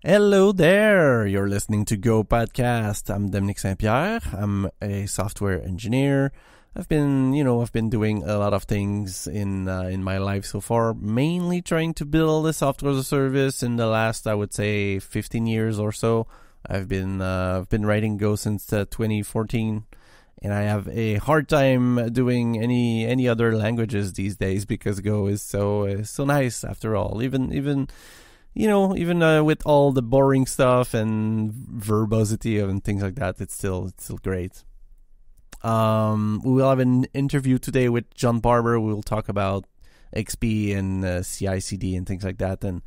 Hello there! You're listening to Go Podcast. I'm St-Pierre. I'm a software engineer. I've been doing a lot of things in my life so far, mainly trying to build a software as a service in the last, I would say, 15 years or so. I've been writing Go since 2014, and I have a hard time doing any other languages these days because Go is so nice after all. Even with all the boring stuff and verbosity and things like that, it's still great. We will have an interview today with Jon Barber. We will talk about XP and CI/CD and things like that, and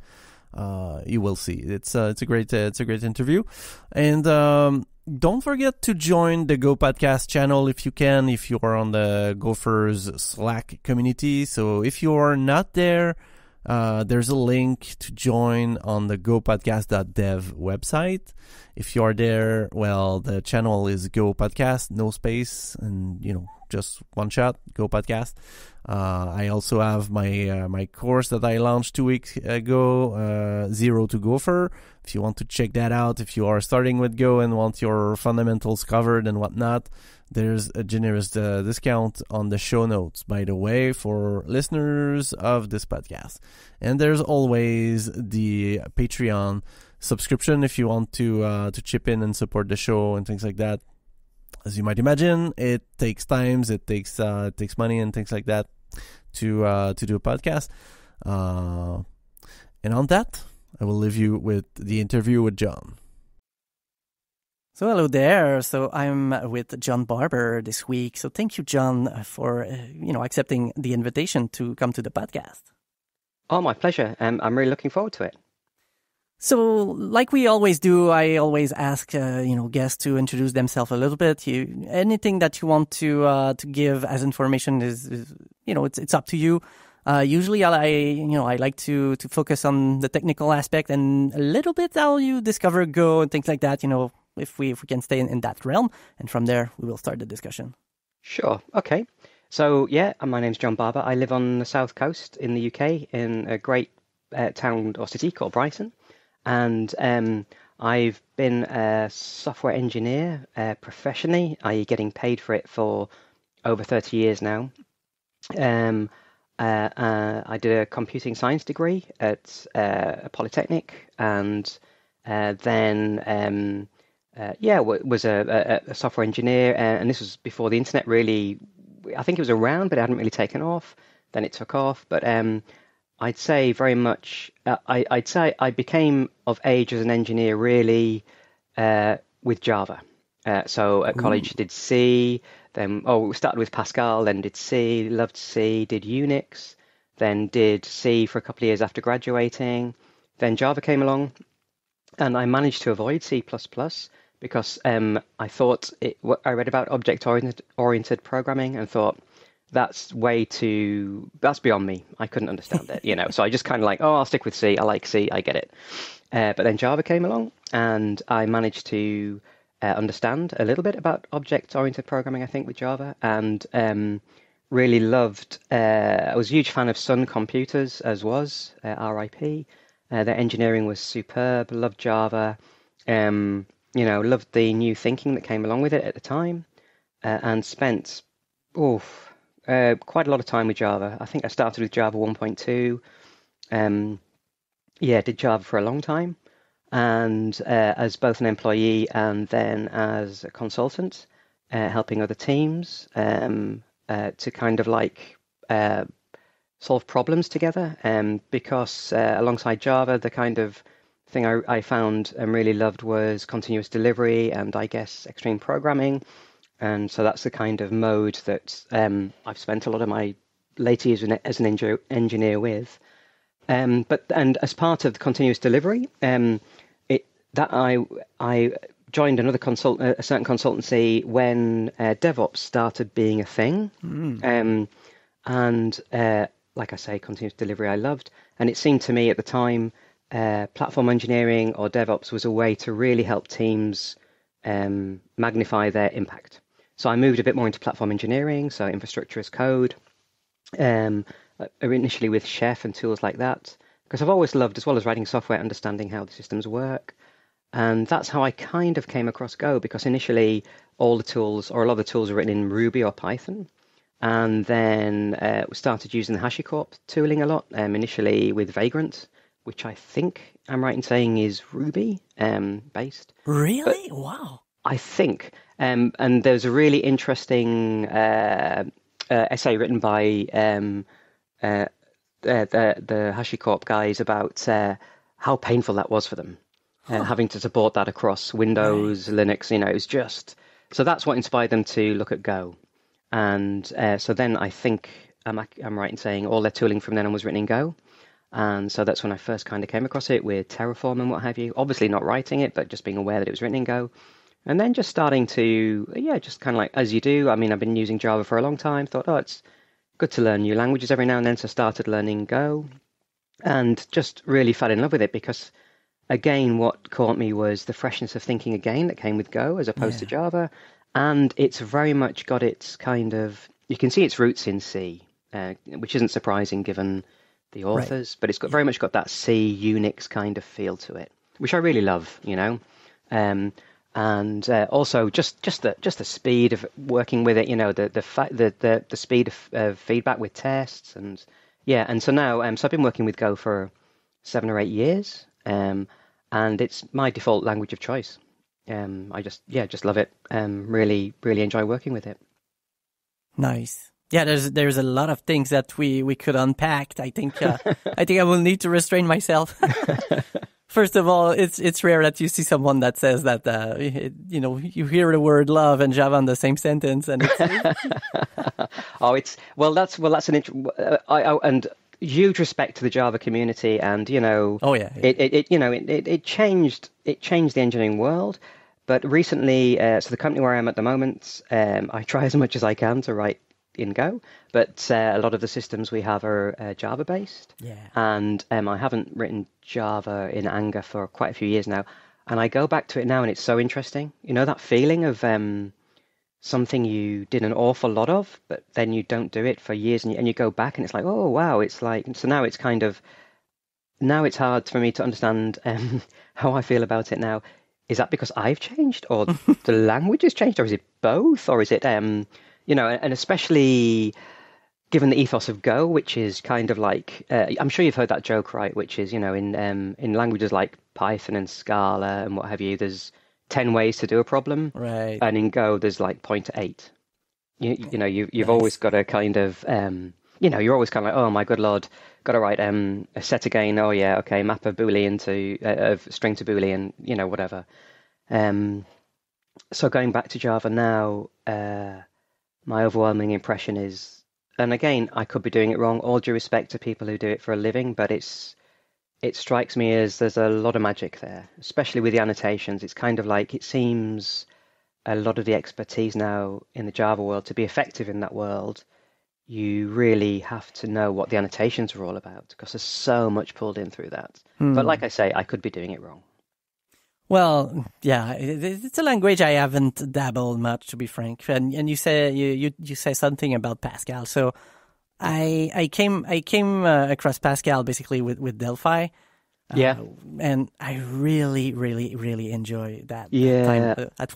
you will see. It's a great interview, and don't forget to join the Go Podcast channel if you can, if you are on the Gophers Slack community. So if you are not there, there's a link to join on the gopodcast.dev website. If you are there, well, the channel is Go Podcast, no space, and just one shot, Go Podcast. I also have my course that I launched 2 weeks ago, Zero to Gopher. If you want to check that out, if you are starting with Go and want your fundamentals covered and whatnot, there's a generous discount on the show notes, by the way, for listeners of this podcast. And there's always the Patreon subscription if you want to chip in and support the show and things like that. As you might imagine, it takes time, it takes money and things like that to do a podcast. And on that, I will leave you with the interview with Jon. So hello there. So I'm with Jon Barber this week. So thank you, Jon, for accepting the invitation to come to the podcast. Oh, my pleasure. I'm really looking forward to it. So, like we always do, I always ask guests to introduce themselves a little bit. Anything that you want to give as information is it's up to you. Usually, I like to focus on the technical aspect and a little bit how you discover Go and things like that. If we can stay in that realm, and from there we will start the discussion. Sure. Okay. So yeah, my name's Jon Barber. I live on the south coast in the UK in a great town or city called Brighton, and I've been a software engineer professionally, i.e. getting paid for it for over 30 years now. I did a computing science degree at a polytechnic, and then was a software engineer, and this was before the internet really, I think it was around, but it hadn't really taken off. Then it took off, but I'd say very much, I'd say I became of age as an engineer really with Java. So at college did C, then, we started with Pascal, then did C, loved C, did Unix, then did C for a couple of years after graduating. Then Java came along, and I managed to avoid C++. Because I thought I read about object-oriented programming and thought that's beyond me. I couldn't understand it, So I just kind of I'll stick with C. I like C. I get it. But then Java came along, and I managed to understand a little bit about object-oriented programming, I think, with Java, and really loved. I was a huge fan of Sun Computers, as was RIP. Their engineering was superb. Loved Java. Loved the new thinking that came along with it at the time, and spent quite a lot of time with Java. I think I started with Java 1.2. Did Java for a long time, and as both an employee and then as a consultant, helping other teams to kind of solve problems together. Because alongside Java, the kind of thing I found and really loved was continuous delivery and, I guess, extreme programming. And so that's the kind of mode that I've spent a lot of my later years as an engineer with. And as part of the continuous delivery, I joined a certain consultancy when DevOps started being a thing. Like I say, continuous delivery I loved. And it seemed to me at the time, platform engineering or DevOps was a way to really help teams magnify their impact. So I moved a bit more into platform engineering, so infrastructure as code, initially with Chef and tools like that, because I've always loved, as well as writing software, understanding how the systems work. And that's how I kind of came across Go, because initially all the tools, or a lot of the tools, are written in Ruby or Python. And then we started using the HashiCorp tooling a lot, initially with Vagrant, which I think I'm right in saying is Ruby based. But Really? Wow. I think, and there's a really interesting essay written by the HashiCorp guys about how painful that was for them, having to support that across Windows, Linux. It was just, so that's what inspired them to look at Go. And so then I think I'm right in saying all their tooling from then on was written in Go. And so that's when I first kind of came across it with Terraform and what have you. Obviously not writing it, but just being aware that it was written in Go. And then just starting to, just kind of like, as you do. I mean, I've been using Java for a long time. Thought, it's good to learn new languages every now and then. So started learning Go and just really fell in love with it because, again, what caught me was the freshness of thinking again that came with Go as opposed to Java. And it's very much got its kind of, you can see its roots in C, which isn't surprising given the authors, but it's got very much got that C Unix kind of feel to it, which I really love, and also just the speed of working with it, the speed of feedback with tests, and so now so I've been working with Go for 7 or 8 years, and it's my default language of choice. I just love it. Really enjoy working with it. Nice. Yeah, there's a lot of things that we could unpack. I think I will need to restrain myself. First of all, it's rare that you see someone that says that you hear the word love and Java in the same sentence, and it's that's an and huge respect to the Java community, and it changed the engineering world. But recently, so the company where I am at the moment, I try as much as I can to write in Go, but a lot of the systems we have are Java based. And I haven't written Java in anger for quite a few years now, and I go back to it now, and it's so interesting. That feeling of something you did an awful lot of, but then you don't do it for years, and you go back, and it's like, oh wow, it's like, so now it's kind of, now it's hard for me to understand how I feel about it now. Is that because I've changed, or the language has changed, or is it both, or is it and especially given the ethos of Go, which is kind of like, I'm sure you've heard that joke, right? Which is, in languages like Python and Scala and what have you, there's 10 ways to do a problem, right? And in Go, there's like 0.8. You've nice. Always got to kind of, you're always kind of like, oh my good lord, got to write a set again. Oh yeah, okay, map of Boolean to of string to Boolean, whatever. So going back to Java now, my overwhelming impression is, and again, I could be doing it wrong, all due respect to people who do it for a living, but it strikes me as there's a lot of magic there, especially with the annotations. It's kind of like, it seems a lot of the expertise now in the Java world, to be effective in that world, you really have to know what the annotations are all about, because there's so much pulled in through that. But like I say, I could be doing it wrong. Well, yeah, it's a language I haven't dabbled much, to be frank. And you say you say something about Pascal. So I came across Pascal basically with Delphi. And I really enjoy that. Time. I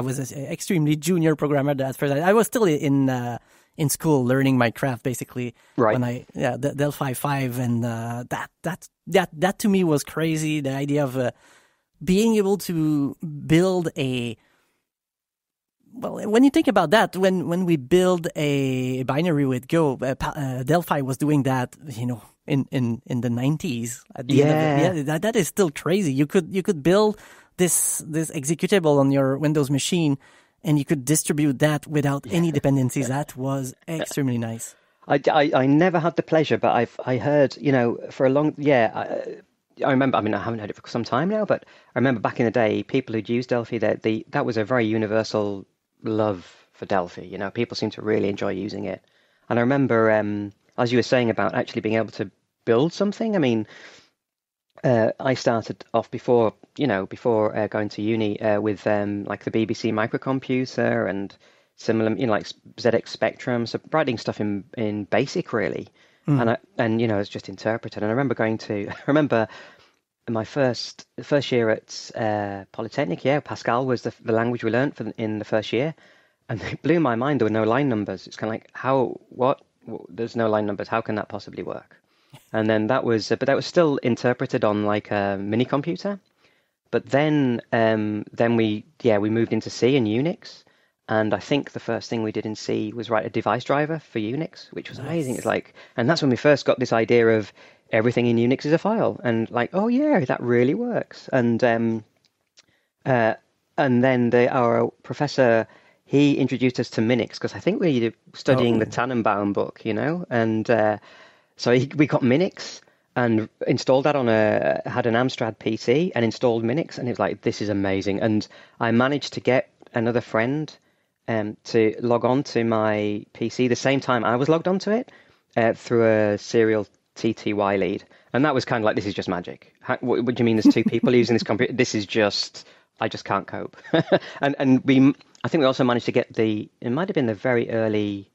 was an extremely junior programmer at first. I was still in school learning my craft basically. Right. When the Delphi 5, and that to me was crazy. The idea of being able to build when you think about that, when we build a binary with Go, Delphi was doing that, in the 90s. At the end of that is still crazy. You could build this executable on your Windows machine, and you could distribute that without any dependencies. That was extremely nice. I never had the pleasure, but I heard, for a long, I remember, I haven't heard it for some time now, but I remember back in the day, people who'd used Delphi, that was a very universal love for Delphi. People seem to really enjoy using it. And I remember, as you were saying about actually being able to build something, I started off before going to uni with like the BBC microcomputer and similar, like ZX Spectrum, so writing stuff in BASIC really. and it's just interpreted. And I remember I remember my first year at Polytechnic. Yeah, Pascal was the language we learned in the first year, and it blew my mind. There were no line numbers. It's kind of like, what? There's no line numbers. How can that possibly work? And then that was still interpreted on like a mini computer. But then we moved into C and Unix, and I think the first thing we did in C was write a device driver for Unix, which was amazing. It's like, and that's when we first got this idea of everything in Unix is a file, and like, oh yeah, that really works. And then our professor, he introduced us to Minix, because I think we were studying the Tannenbaum book, and so we got Minix and installed that had an Amstrad PC and installed Minix, and it was like, this is amazing. And I managed to get another friend to log on to my PC the same time I was logged onto it through a serial TTY lead. And that was kind of like, this is just magic. What do you mean there's two people using this computer? This is just, I just can't cope. and I think we also managed to get it might have been the very early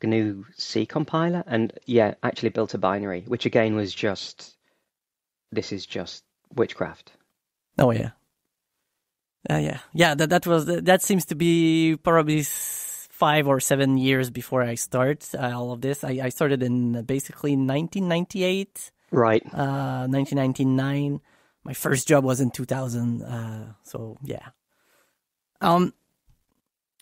GNU C compiler, and actually built a binary, which again was this is just witchcraft. Oh yeah. That seems to be probably 5 or 7 years before I start all of this. I started in basically 1998. Right. 1999. My first job was in 2000. So yeah.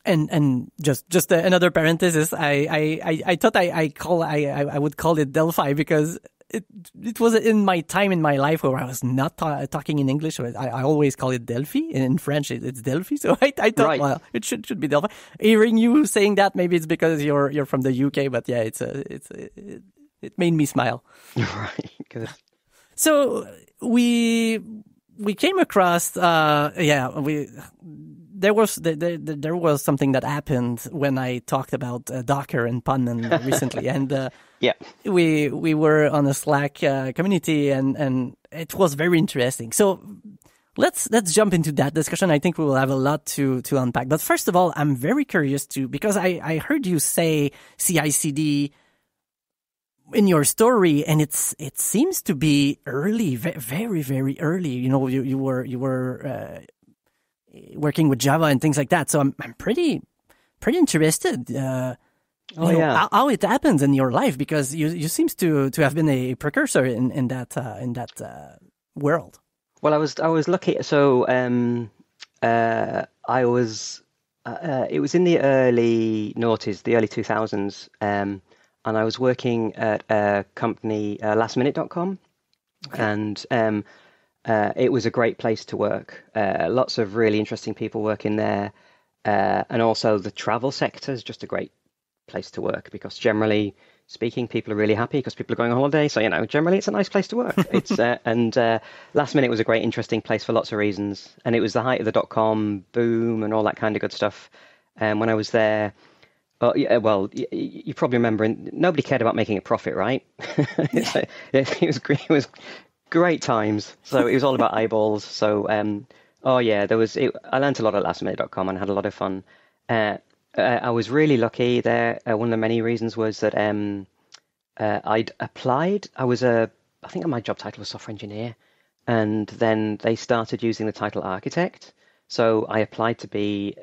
And just another parenthesis. I thought I would call it Delphi because it was in my time in my life where I was not talking in English. So I always call it Delphi. In French, it's Delphi. So I thought, right. Well, it should be Delphi. Hearing you saying that, maybe it's because you're from the UK. But yeah, it made me smile. Right. Good. So we came across there was something that happened when I talked about Docker and Punnman recently, and we were on a Slack community, and it was very interesting. So let's jump into that discussion. I think we will have a lot to unpack. But first of all, I'm very curious because I heard you say CI/CD in your story, and it seems to be early, very, very early. You were working with Java and things like that. So I'm pretty interested. How it happens in your life, because you seems to have been a precursor in that world. Well, I was lucky. So I was. It was in the early noughties, the early 2000s. And I was working at a company, lastminute.com, and it was a great place to work. Lots of really interesting people working there, and also the travel sector is just a great place to work, because generally speaking, people are really happy because people are going on holiday. So generally it's a nice place to work. It's and Last Minute was a great, interesting place for lots of reasons, and it was the height of the .com boom and all that kind of good stuff. When I was there. Well, you probably remember, nobody cared about making a profit, right? It was great times. So it was all about eyeballs. So, I learned a lot at lastminute.com and had a lot of fun. I was really lucky there. One of the many reasons was that I'd applied. I think my job title was software engineer, and then they started using the title architect. So I applied to be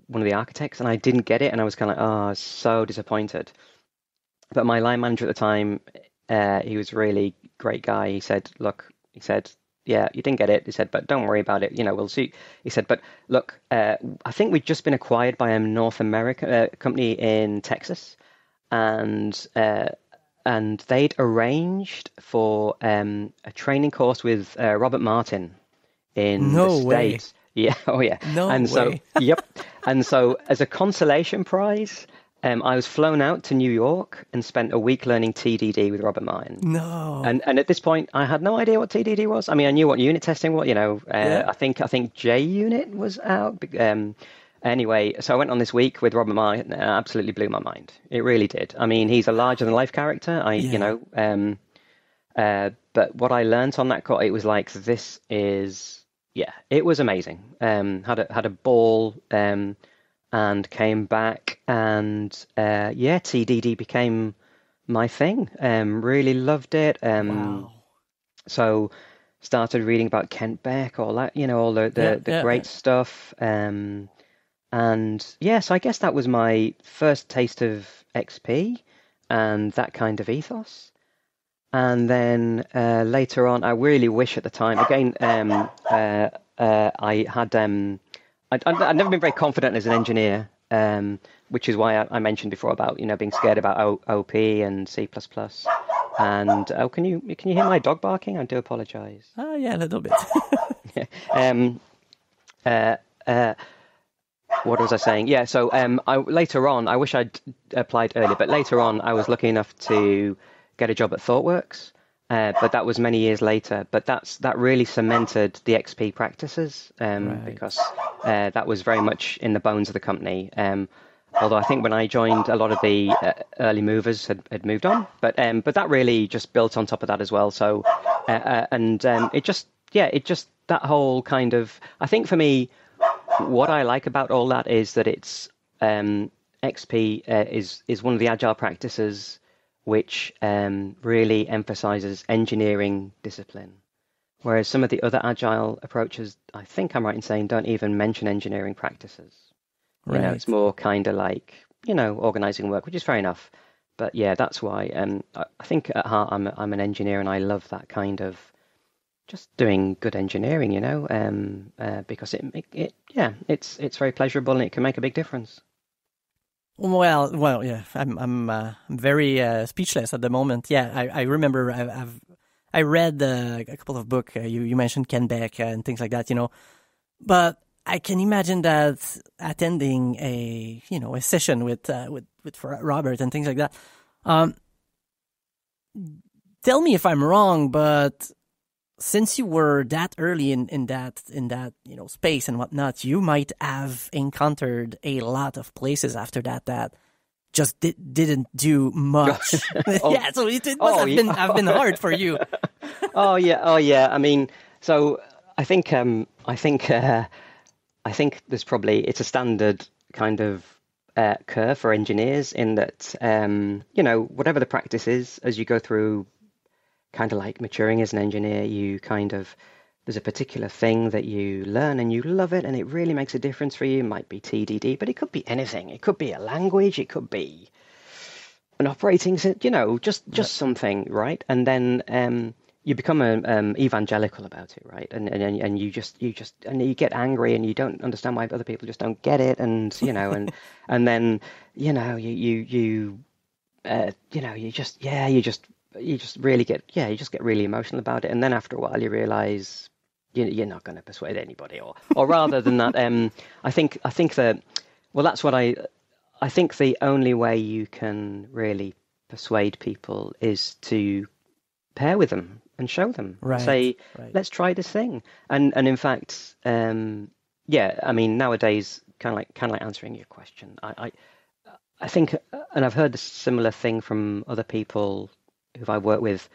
one of the architects, and I didn't get it, and I was kind of I was so disappointed. But my line manager at the time, he was a really great guy. He said, yeah, you didn't get it. He said, but don't worry about it. We'll see. He said, but look, I think we'd just been acquired by a North America company in Texas, and they'd arranged for a training course with Robert Martin in the States. Yeah, oh yeah. No and way. So, yep. And so as a consolation prize, I was flown out to New York and spent a week learning TDD with Robert Martin. No. And at this point, I had no idea what TDD was. I mean, I knew what unit testing was. I think JUnit was out. Anyway, so I went on this week with Robert Martin, and it absolutely blew my mind. It really did. I mean, he's a larger than life character. But what I learned on that course, it was like, this is. Yeah, it was amazing. Had a ball, and came back, and TDD became my thing. Really loved it. Wow. So started reading about Kent Beck, all that, all Yeah, the yeah, great stuff. And yes, I guess that was my first taste of XP and that kind of ethos. And then later on, I really wish at the time, again, I had, I'd never been very confident as an engineer, which is why I mentioned before about, being scared about OP and C++. And oh, can you hear my dog barking? I do apologize. yeah, a little bit. Um, uh, uh, what was I saying? Yeah, so later on, I wish I'd applied earlier, but later on, I was lucky enough to get a job at ThoughtWorks, but that was many years later. But that really cemented the XP practices Right. because that was very much in the bones of the company. Although I think when I joined, a lot of the early movers had moved on, but that really just built on top of that as well. So it just that whole kind of, I think for me, what I like about all that is that it's XP is one of the agile practices which really emphasizes engineering discipline, whereas some of the other agile approaches, I think I'm right in saying, don't even mention engineering practices. Right. It's more kind of like, organizing work, which is fair enough. But yeah, that's why. I think at heart I'm an engineer, and I love that kind of just doing good engineering, because it's very pleasurable and it can make a big difference. Well, yeah. I'm very speechless at the moment. Yeah, I remember I read a couple of books. You mentioned Ken Beck and things like that, but I can imagine that attending a session with Robert and things like that. Tell me if I'm wrong, but since you were that early in that space and whatnot, you might have encountered a lot of places after that just didn't do much. Yeah, so it must have been hard for you. Oh yeah. I mean, so I think there's probably, it's a standard kind of curve for engineers in that whatever the practice is, as you go through kind of like maturing as an engineer, there's a particular thing that you learn and you love it and it really makes a difference for you. It might be TDD, but it could be anything. It could be a language. It could be an operating system, just something, right? And then you become evangelical about it, right? And you get angry and you don't understand why other people just don't get it, and and then you just really get really emotional about it, and then after a while you realize you're not going to persuade anybody, or rather than that, I think that, well, that's what I think the only way you can really persuade people is to pair with them and show them, say, let's try this thing, and in fact, I mean, nowadays, kind of like answering your question, I think, and I've heard a similar thing from other people who I work with,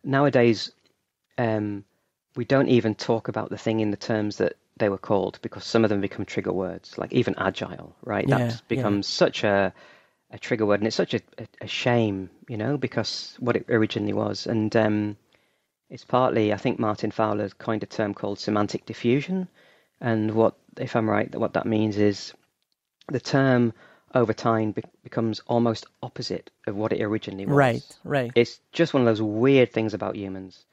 nowadays, we don't even talk about the thing in the terms that they were called, because some of them become trigger words, like even agile, right? That's become such a trigger word, and it's such a shame, because what it originally was. And it's partly, I think Martin Fowler coined a term called semantic diffusion, and if I'm right, what that means is the term over time becomes almost opposite of what it originally was. Right. It's just one of those weird things about humans.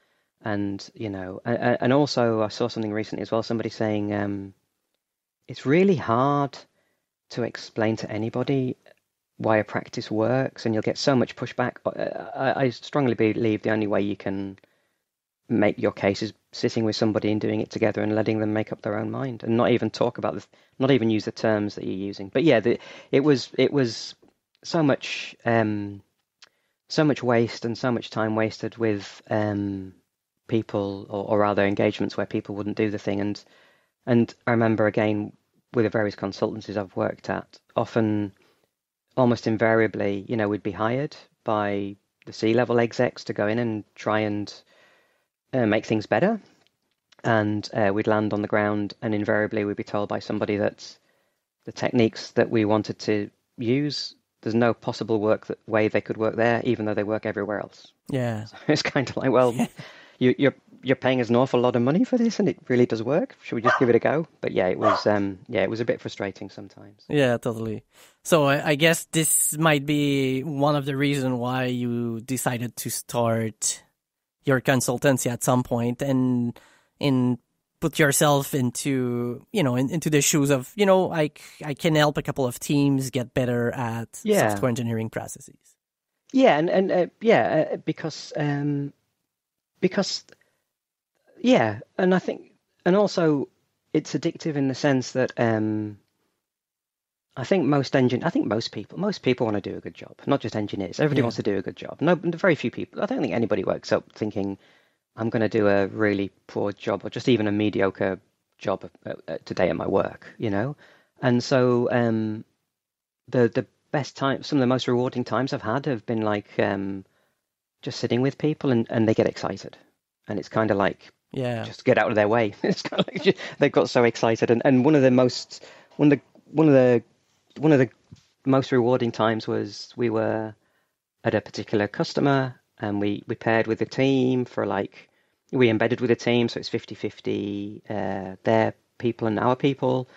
And, and also I saw something recently as well, somebody saying it's really hard to explain to anybody why a practice works, and you'll get so much pushback. I strongly believe the only way you can make your case is sitting with somebody and doing it together and letting them make up their own mind, and not even talk about not even use the terms that you're using. But yeah, it was so much waste and so much time wasted with people, or rather engagements where people wouldn't do the thing. And I remember, again, with the various consultancies I've worked at, often, almost invariably, we'd be hired by the C-level execs to go in and try and make things better. And we'd land on the ground, and invariably we'd be told by somebody that the techniques that we wanted to use, there's no possible way they could work there, even though they work everywhere else. Yeah. So it's kind of like, well, you're paying us an awful lot of money for this, and it really does work. Should we just give it a go? But yeah, it was a bit frustrating sometimes. Yeah, totally. So I guess this might be one of the reasons why you decided to start your consultancy at some point and put yourself into into the shoes of I can help a couple of teams get better at software engineering processes. Yeah, because yeah, and I think, and also it's addictive in the sense that I think most people want to do a good job, not just engineers. Everybody wants to do a good job. No, very few people. I don't think anybody wakes up thinking, I'm going to do a really poor job or just even a mediocre job today at my work, And so the best time, some of the most rewarding times I've had have been like just sitting with people and they get excited. And it's kind of like, just get out of their way. It's kind of like they got so excited. And one of the most rewarding times was we were at a particular customer and we paired with the team we embedded with the team. So it's 50-50, their people and our people.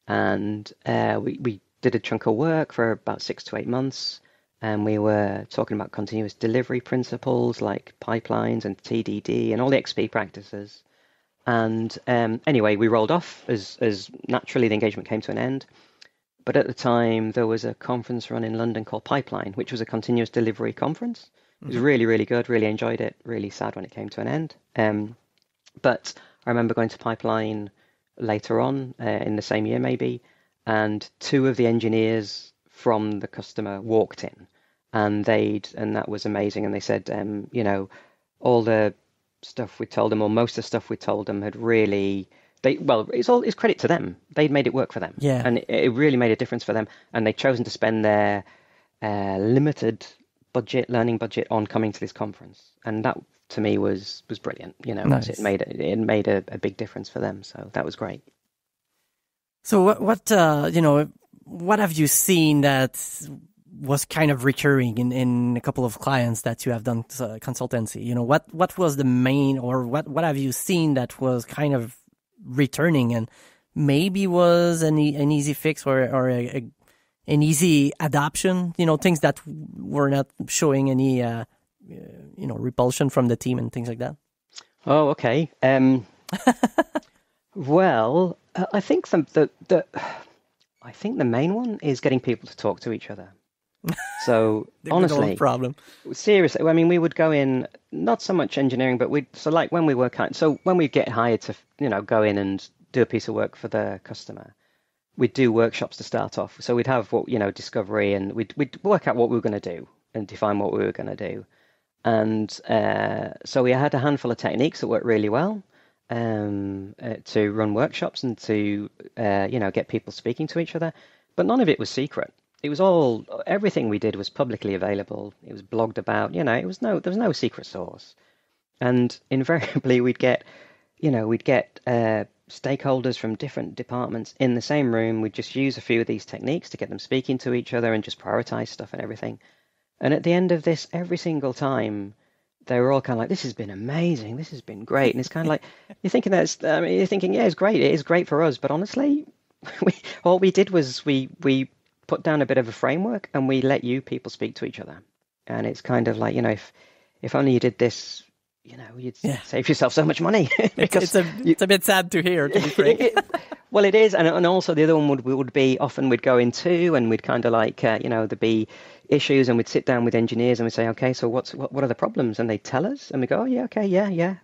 And we did a chunk of work for about 6 to 8 months. And we were talking about continuous delivery principles like pipelines and TDD and all the XP practices. And anyway, we rolled off as naturally the engagement came to an end. But at the time, there was a conference run in London called Pipeline, which was a continuous delivery conference. It was really, really good, really enjoyed it, really sad when it came to an end. But I remember going to Pipeline later on in the same year maybe, and 2 of the engineers from the customer walked in and that was amazing. And they said, all the stuff we told them, or most of the stuff we told them had really, it's credit to them. They'd made it work for them. Yeah. And it really made a difference for them. And they'd chosen to spend their limited learning budget on coming to this conference. And that to me was brilliant. Nice. It made a big difference for them. So that was great. So what have you seen that was kind of recurring in a couple of clients that you have done consultancy? What was the main, or what have you seen that was kind of returning and maybe was an easy fix or an easy adoption? Things that were not showing any repulsion from the team and things like that. Oh, okay. Well, I think I think the main one is getting people to talk to each other. So honestly, problem. Seriously, I mean, we would go in, not so much engineering, but when we get hired to, go in and do a piece of work for the customer, we'd do workshops to start off. So we'd have discovery, and we'd work out what we were going to do and define what we were going to do. And so we had a handful of techniques that worked really well to run workshops and to get people speaking to each other, but none of it was secret. It was everything we did was publicly available. It was blogged about. There was no secret sauce. And invariably, we'd get stakeholders from different departments in the same room. We'd just use a few of these techniques to get them speaking to each other and just prioritize stuff and everything. And at the end of this, every single time, they were all kind of like, "This has been amazing. This has been great." And it's kind of like you're thinking yeah, it's great. It is great for us, but honestly, all we did was we put down a bit of a framework and we let you people speak to each other. And it's kind of like, if only you did this, you'd save yourself so much money. It's a bit sad to hear, to be frank. Well, it is. And also the other one would be often we'd go into and we'd kind of like, there'd be issues and we'd sit down with engineers and we'd say, okay, so what are the problems? And they'd tell us and we go, oh, yeah,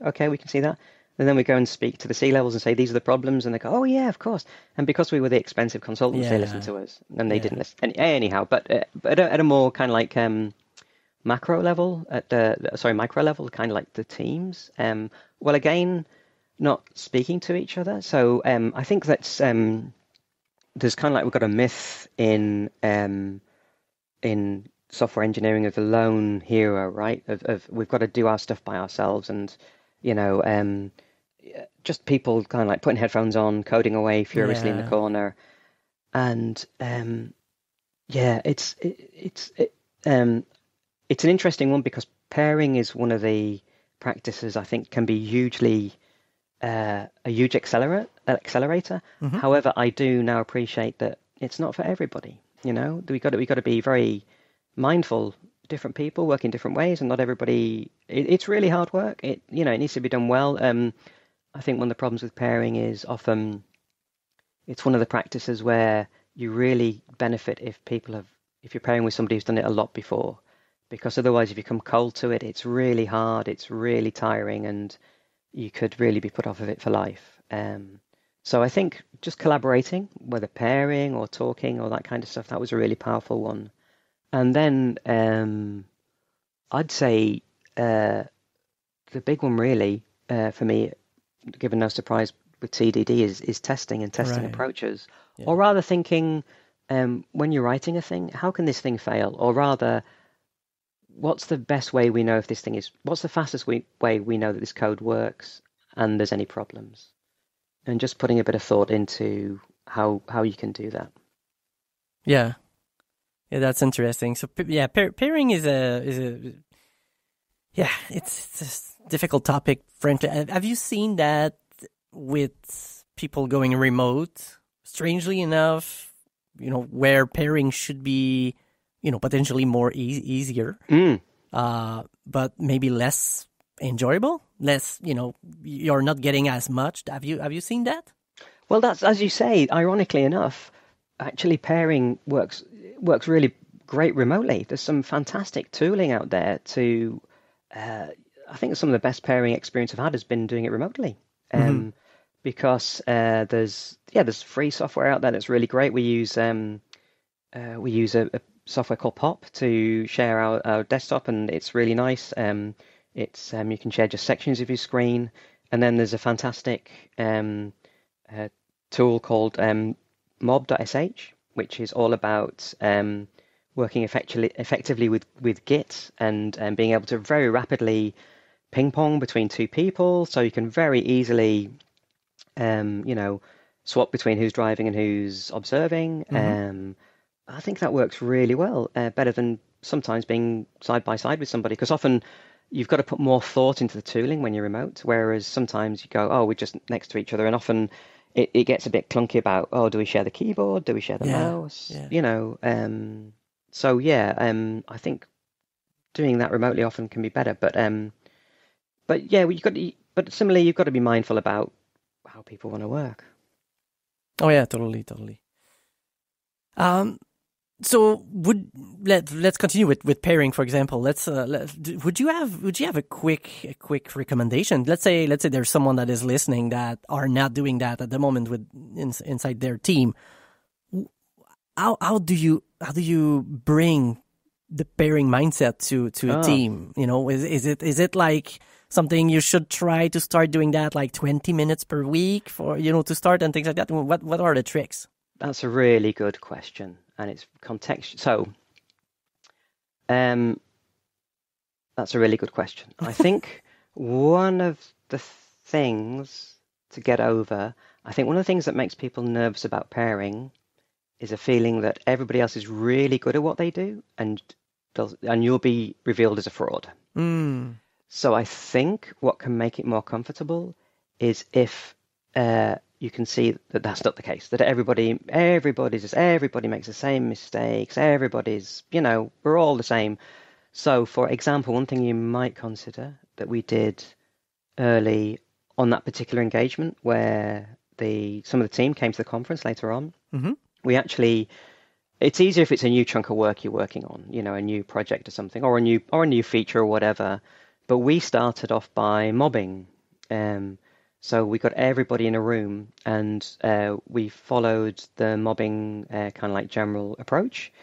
okay, we can see that. And then we go and speak to the C-levels and say, these are the problems. And they go, oh, yeah, of course. And because we were the expensive consultants, they listened to us. And they didn't listen. Anyhow, but at a more kind of like micro level, kind of like the teams. Well, again, not speaking to each other. So I think that's there's kind of like we've got a myth in software engineering of the lone hero, right? Of we've got to do our stuff by ourselves and, just people kind of like putting headphones on, coding away furiously in the corner. And Yeah, um, it's an interesting one because pairing is one of the practices I think can be a huge accelerator. Hmm. However, I do now appreciate that it's not for everybody. You know, we got to be very mindful. Different people work in different ways, and not everybody. It's really hard work. It needs to be done well. I think one of the problems with pairing is often it's one of the practices where you really benefit if you're pairing with somebody who's done it a lot before, because otherwise, if you come cold to it, it's really hard, it's really tiring, and you could really be put off of it for life. So I think just collaborating, whether pairing or talking or that kind of stuff, that was a really powerful one. And then I'd say the big one really for me, given no surprise with TDD, is testing and testing Right. approaches, or Yeah. rather thinking when you're writing a thing, how can this thing fail? Or rather, what's the best way we know if this thing is, what's the fastest way we know that this code works and there's any problems? And just putting a bit of thought into how you can do that. Yeah. Yeah, that's interesting. So yeah, pairing yeah, it's a difficult topic. Frankly, have you seen that with people going remote? Strangely enough, where pairing should be, potentially more easier, Mm. but maybe less enjoyable. Less, you're not getting as much. Have you seen that? Well, that's as you say. Ironically enough, actually pairing works really great remotely. There's some fantastic tooling out there to. I think some of the best pairing experience I've had has been doing it remotely. Mm-hmm. Because there's free software out there that's really great. We use a software called Pop to share our desktop, and it's really nice. It's you can share just sections of your screen, and then there's a fantastic uh, tool called mob.sh, which is all about working effectively with Git and being able to very rapidly ping pong between two people, so you can very easily swap between who's driving and who's observing. Mm-hmm. I think that works really well, better than sometimes being side by side with somebody, because often you've got to put more thought into the tooling when you're remote, whereas sometimes you go, oh, we're just next to each other, and often it gets a bit clunky about, oh, do we share the keyboard? Do we share the Yeah. mouse? Yeah. So yeah, I think doing that remotely often can be better, but yeah, but similarly, you've got to be mindful about how people want to work. Oh yeah, totally. Um, so let's continue with pairing, for example. Would you have a quick recommendation? Let's say there's someone that is listening that are not doing that at the moment inside their team. How do you bring the pairing mindset to a Oh, team? Is it like something you should try to start doing that like 20 minutes per week for to start and things like that? What are the tricks? that's a really good question, and it's context. So, um, that's a really good question. I think one of the things to get over, I think one of the things that makes people nervous about pairing is a feeling that everybody else is really good at what they do, and you'll be revealed as a fraud. Mm. So I think what can make it more comfortable is if you can see that that's not the case. That everybody makes the same mistakes. We're all the same. So, for example, one thing you might consider that we did early on that particular engagement, where some of the team came to the conference later on, Mm-hmm. we actually it's easier if it's a new chunk of work you're working on, a new project or something, or a new feature or whatever. But we started off by mobbing. So we got everybody in a room, and we followed the mobbing kind of like general approach,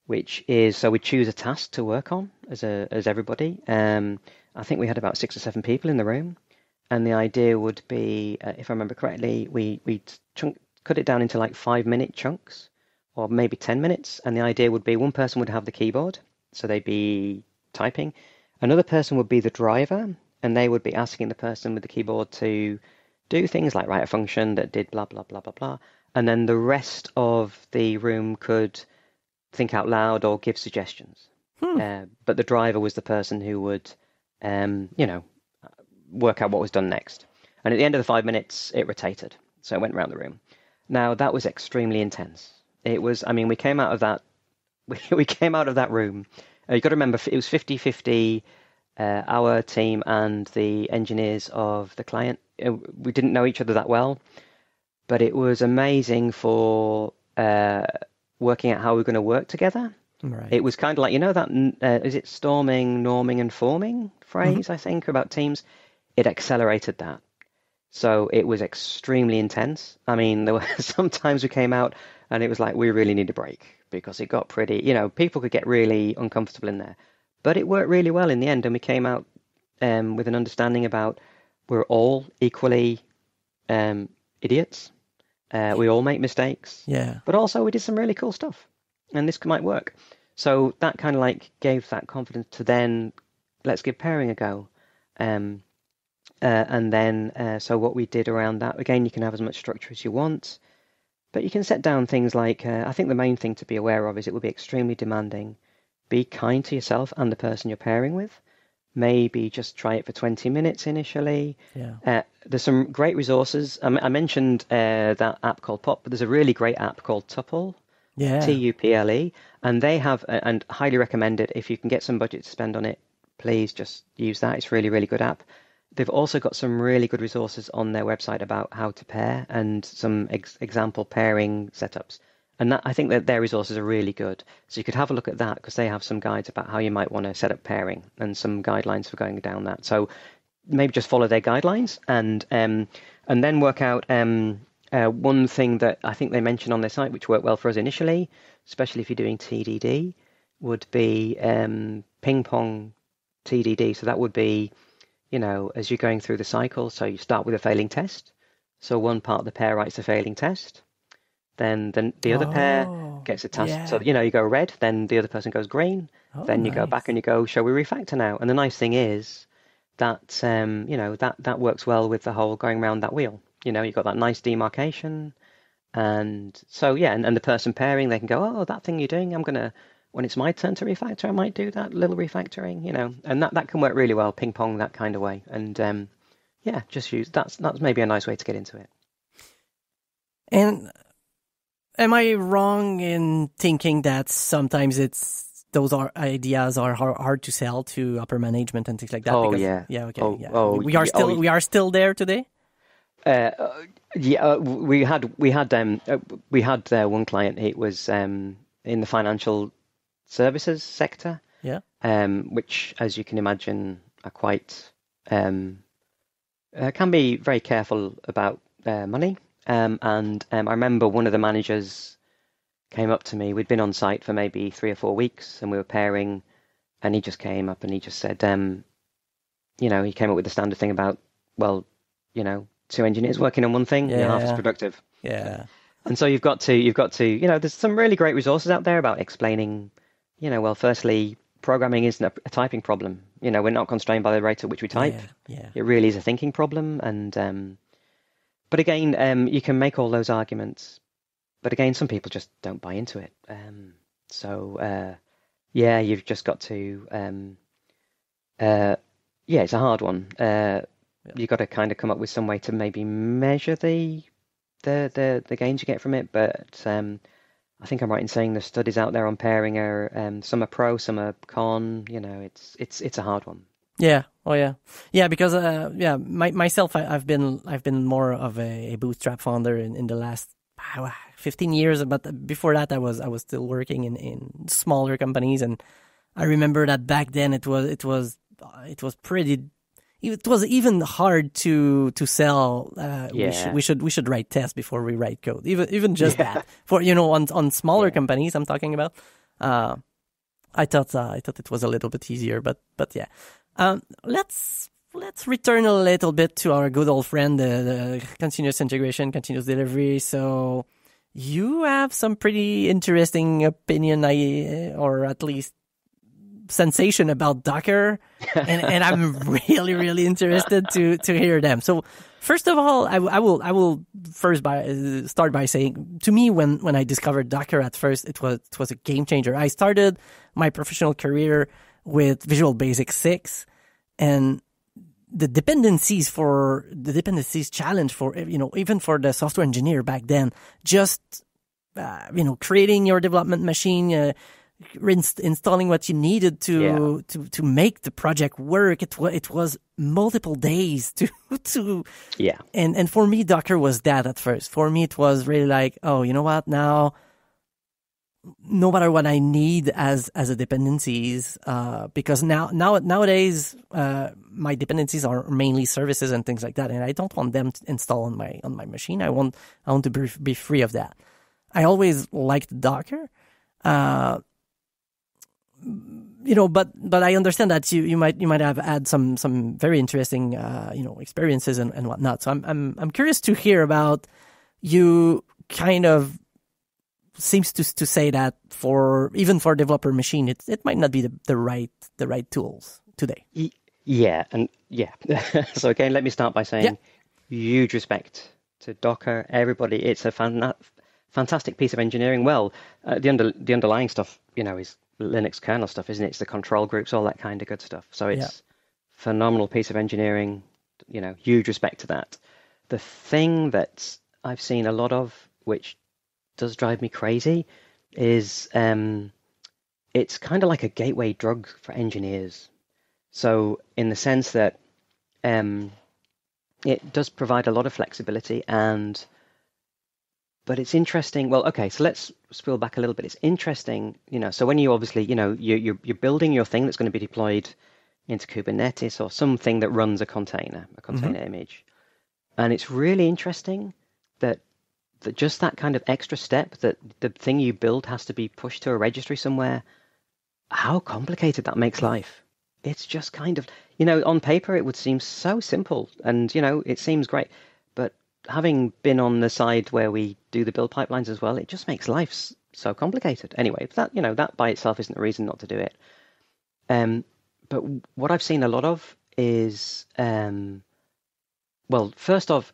which is so we choose a task to work on as everybody. I think we had about 6 or 7 people in the room, and the idea would be, if I remember correctly, we cut it down into like 5-minute chunks or maybe 10 minutes. And the idea would be one person would have the keyboard, so they'd be typing. Another person would be the driver, and they would be asking the person with the keyboard to do things like write a function that did blah, blah, blah, blah, blah. And then the rest of the room could think out loud or give suggestions. But the driver was the person who would, work out what was done next. And at the end of the 5 minutes, it rotated. So it went around the room. Now, that was extremely intense. It was, we came out of that, we came out of that room. You've got to remember, it was 50-50, our team and the engineers of the client. We didn't know each other that well, but it was amazing for working out how we're going to work together. Right. It was kind of like, that, is it storming, norming, and forming phrase, I think, about teams? It accelerated that. So it was extremely intense. There were sometimes we came out and it was like, we really need a break because it got pretty, people could get really uncomfortable in there. But it worked really well in the end. And we came out with an understanding about we're all equally idiots. We all make mistakes. Yeah. But also we did some really cool stuff. And this might work. So that kind of like gave that confidence to then, let's give pairing a go. And then, so what we did around that, again, you can have as much structure as you want, but you can set down things like, I think the main thing to be aware of is it will be extremely demanding. Be kind to yourself and the person you're pairing with. Maybe just try it for 20 minutes initially. Yeah. There's some great resources. I mentioned that app called Pop, but there's a really great app called Tuple. Yeah. Tuple. And they have, and highly recommend it. If you can get some budget to spend on it, please just use that. It's a really, really good app. They've also got some really good resources on their website about how to pair and some example pairing setups. And I think that their resources are really good. So you could have a look at that because they have some guides about how you might want to set up pairing and some guidelines for going down that. So maybe just follow their guidelines and then work out one thing that I think they mentioned on their site, which worked well for us initially, especially if you're doing TDD, would be ping pong TDD. So that would be, as you're going through the cycle, so you start with a failing test. So one part of the pair writes a failing test. Then the other pair gets a task. Yeah. So, you go red, then the other person goes green. Then you go back and you go, shall we refactor now? And the nice thing is that, that works well with the whole going around that wheel. You've got that nice demarcation. And so, and the person pairing, they can go, that thing you're doing, when it's my turn to refactor, I might do that little refactoring, and that can work really well, ping pong, that kind of way. And just use that's maybe a nice way to get into it. And am I wrong in thinking that sometimes those ideas are hard to sell to upper management and things like that? Oh, because, yeah. Yeah. Okay. We are still there today. We had one client. It was in the financial services sector, which, as you can imagine, are quite can be very careful about money. And I remember one of the managers came up to me. We'd been on site for maybe 3 or 4 weeks, and we were pairing. And he just came up and he just said, he came up with the standard thing about, 2 engineers working on one thing, half as productive. Yeah. And so you've got to, there's some really great resources out there about explaining. Firstly, programming isn't a typing problem. We're not constrained by the rate at which we type. Yeah. It really is a thinking problem. And, but again, you can make all those arguments. But again, some people just don't buy into it. You've just got to, it's a hard one. You've got to kind of come up with some way to maybe measure the gains you get from it. But I think I'm right in saying the studies out there on pairing are some are pro, some are con. It's a hard one. Yeah. Oh yeah. Yeah. Because myself, I've been more of a bootstrap founder in the last 15 years. But before that, I was still working in smaller companies, and I remember that back then it was even hard to sell. We should write tests before we write code. Even just that for on smaller companies I'm talking about. I thought it was a little bit easier, but yeah. Let's return a little bit to our good old friend, the continuous integration, continuous delivery. So you have some pretty interesting opinion, or at least sensation about Docker, and I'm really, really interested to hear them. So first of all, I will start by saying, to me, when I discovered Docker at first, it was a game changer. I started my professional career with Visual Basic 6, and the dependencies challenge for, even for the software engineer back then, just, creating your development machine, installing what you needed to make the project work. It was multiple days to and for me, Docker was that at first. For me, it was really like, oh, you know what, now no matter what I need as a dependencies, because nowadays my dependencies are mainly services and things like that, and I don't want them to install on my machine. I want to be free of that. I always liked Docker, but I understand that you might have had some very interesting experiences and whatnot. So I'm curious to hear about you. Kind of seems to say that even for developer machine, it might not be the right tools today. So again, let me start by saying huge respect to Docker. Everybody, it's a fantastic piece of engineering. Well, the underlying stuff, is Linux kernel stuff, isn't it? It's the control groups, all that kind of good stuff. So it's phenomenal piece of engineering. Huge respect to that. The thing that I've seen a lot of, which does drive me crazy, is it's kind of like a gateway drug for engineers. So in the sense that it does provide a lot of flexibility, but it's interesting. Well, okay, so let's spool back a little bit. It's interesting, so when you obviously, you're building your thing that's going to be deployed into Kubernetes or something that runs a container image. And it's really interesting that just that kind of extra step, that the thing you build has to be pushed to a registry somewhere, how complicated that makes life. It's just kind of, on paper it would seem so simple and, it seems great. But having been on the side where we do the build pipelines as well, it just makes life so complicated. Anyway, that by itself isn't a reason not to do it. But what I've seen a lot of is, first off,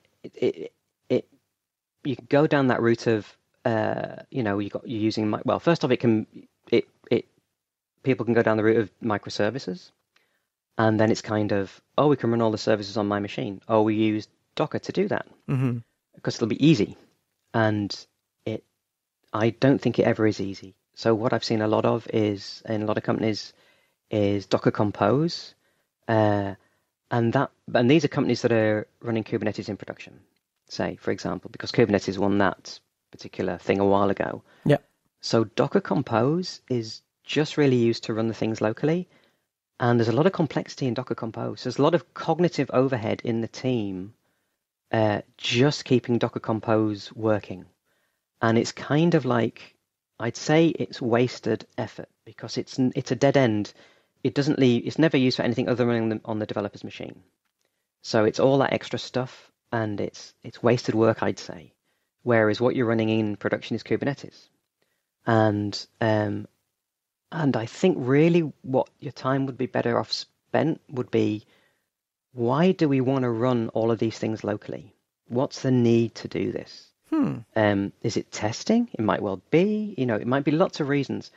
you can go down that route of, you're using, first off, people can go down the route of microservices, and then it's kind of, we can run all the services on my machine. We use Docker to do that because it'll be easy, and I don't think it ever is easy. So what I've seen a lot of is, in a lot of companies, is Docker Compose, and these are companies that are running Kubernetes in production. Say, for example, because Kubernetes won that particular thing a while ago. Yeah. So Docker Compose is just really used to run the things locally. And there's a lot of complexity in Docker Compose. There's a lot of cognitive overhead in the team just keeping Docker Compose working. And it's kind of like, I'd say it's wasted effort because it's a dead end. It's never used for anything other than on the developer's machine. So it's all that extra stuff. And it's wasted work, I'd say. Whereas what you're running in production is Kubernetes, and I think really what your time would be better off spent would be, why do we want to run all of these things locally? What's the need to do this? Is it testing? It might well be. It might be lots of reasons,